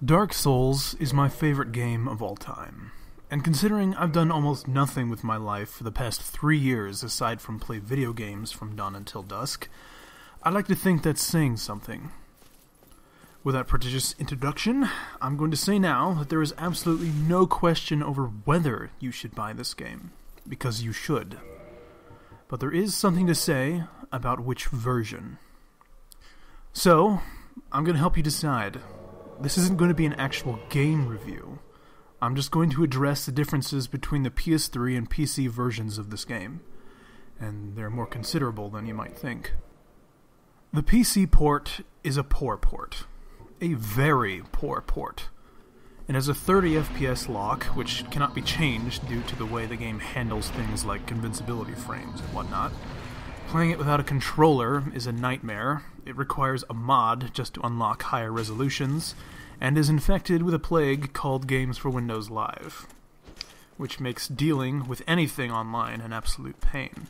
Dark Souls is my favorite game of all time, and considering I've done almost nothing with my life for the past 3 years aside from play video games from dawn until dusk, I like to think that's saying something. With that prodigious introduction, I'm going to say now that there is absolutely no question over whether you should buy this game, because you should. But there is something to say about which version. So, I'm going to help you decide. This isn't going to be an actual game review. I'm just going to address the differences between the PS3 and PC versions of this game. And they're more considerable than you might think. The PC port is a poor port. A very poor port. It has a 30 FPS lock, which cannot be changed due to the way the game handles things like invincibility frames and whatnot. Playing it without a controller is a nightmare. It requires a mod just to unlock higher resolutions, and is infected with a plague called Games for Windows Live, which makes dealing with anything online an absolute pain.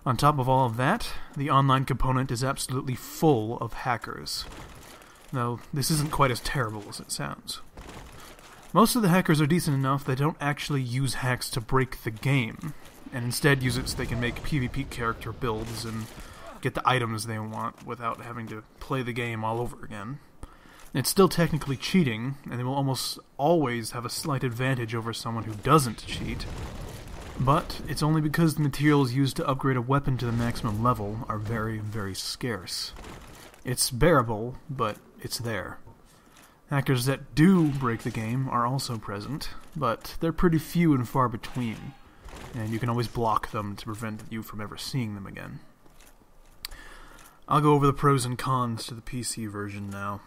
On top of all of that, the online component is absolutely full of hackers. Though, this isn't quite as terrible as it sounds. Most of the hackers are decent enough they don't actually use hacks to break the game, and instead use it so they can make PvP character builds and get the items they want without having to play the game all over again. It's still technically cheating, and they will almost always have a slight advantage over someone who doesn't cheat, but it's only because the materials used to upgrade a weapon to the maximum level are very, very scarce. It's bearable, but it's there. Hackers that do break the game are also present, but they're pretty few and far between, and you can always block them to prevent you from ever seeing them again. I'll go over the pros and cons to the PC version now.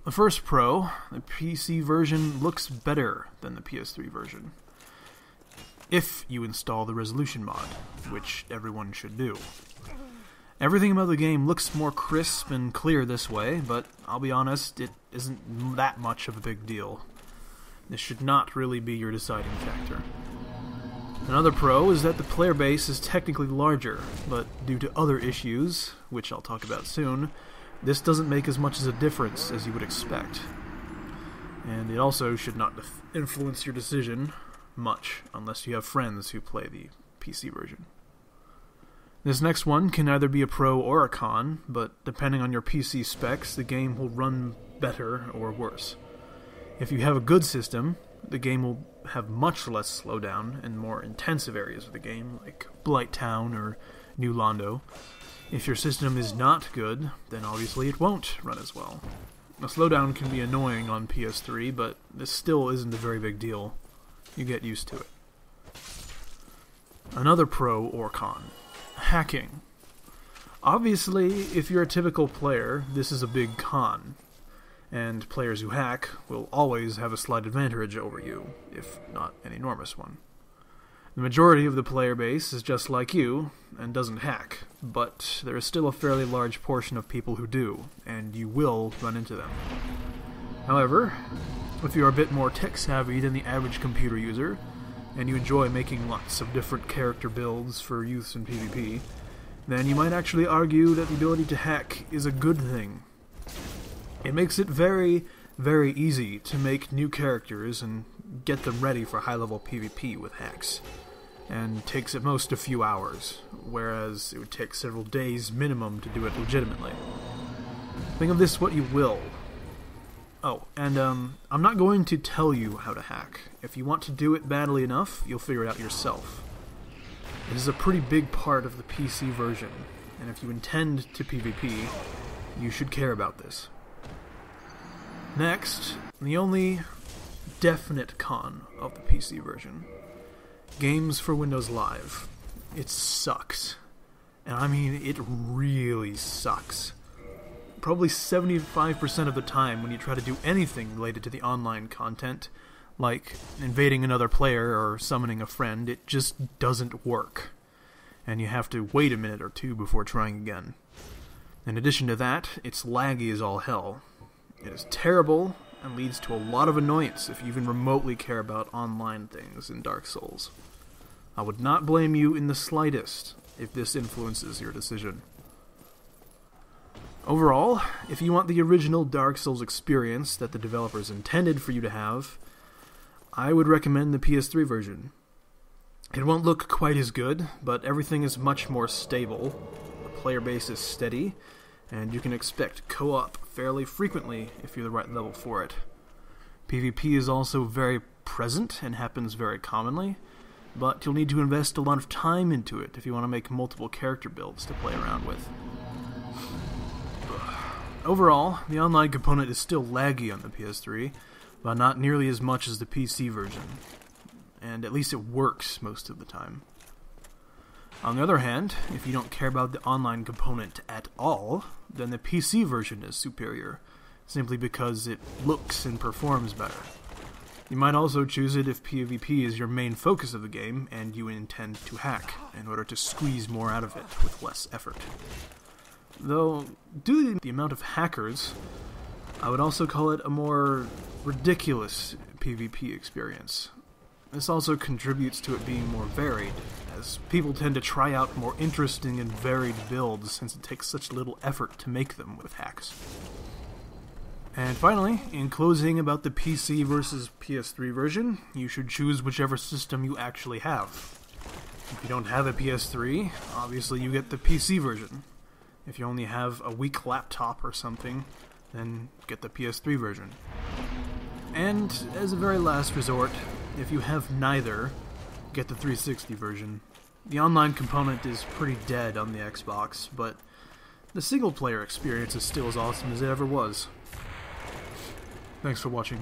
The first pro, the PC version looks better than the PS3 version. If you install the resolution mod, which everyone should do. Everything about the game looks more crisp and clear this way, but I'll be honest, it isn't that much of a big deal. This should not really be your deciding factor. Another pro is that the player base is technically larger, but due to other issues, which I'll talk about soon, this doesn't make as much as a difference as you would expect. And it also should not influence your decision much, unless you have friends who play the PC version. This next one can either be a pro or a con, but depending on your PC specs, the game will run better or worse. If you have a good system, the game will have much less slowdown in more intensive areas of the game, like Blight Town or New Londo. If your system is not good, then obviously it won't run as well. A slowdown can be annoying on PS3, but this still isn't a very big deal. You get used to it. Another pro or con. Hacking. Obviously, if you're a typical player, this is a big con, and players who hack will always have a slight advantage over you, if not an enormous one. The majority of the player base is just like you, and doesn't hack, but there is still a fairly large portion of people who do, and you will run into them. However, if you are a bit more tech-savvy than the average computer user, and you enjoy making lots of different character builds for use in PvP, then you might actually argue that the ability to hack is a good thing. It makes it very, very easy to make new characters and get them ready for high-level PvP with hacks, and takes at most a few hours, whereas it would take several days minimum to do it legitimately. Think of this what you will. Oh, and I'm not going to tell you how to hack. If you want to do it badly enough, you'll figure it out yourself. It is a pretty big part of the PC version, and if you intend to PvP, you should care about this. Next, the only definite con of the PC version. Games for Windows Live. It sucks. And I mean, it really sucks. Probably 75% of the time when you try to do anything related to the online content, like invading another player or summoning a friend, it just doesn't work. And you have to wait a minute or two before trying again. In addition to that, it's laggy as all hell. It is terrible, and leads to a lot of annoyance if you even remotely care about online things in Dark Souls. I would not blame you in the slightest if this influences your decision. Overall, if you want the original Dark Souls experience that the developers intended for you to have, I would recommend the PS3 version. It won't look quite as good, but everything is much more stable, the player base is steady, and you can expect co-op fairly frequently if you're the right level for it. PvP is also very present and happens very commonly, but you'll need to invest a lot of time into it if you want to make multiple character builds to play around with. Overall, the online component is still laggy on the PS3, but not nearly as much as the PC version, and at least it works most of the time. On the other hand, if you don't care about the online component at all, then the PC version is superior, simply because it looks and performs better. You might also choose it if PvP is your main focus of the game, and you intend to hack, in order to squeeze more out of it with less effort. Though, due to the amount of hackers, I would also call it a more ridiculous PvP experience. This also contributes to it being more varied, as people tend to try out more interesting and varied builds since it takes such little effort to make them with hacks. And finally, in closing about the PC versus PS3 version, you should choose whichever system you actually have. If you don't have a PS3, obviously you get the PC version. If you only have a weak laptop or something, then get the PS3 version. And, as a very last resort, if you have neither, get the 360 version. The online component is pretty dead on the Xbox, but the single-player experience is still as awesome as it ever was. Thanks for watching.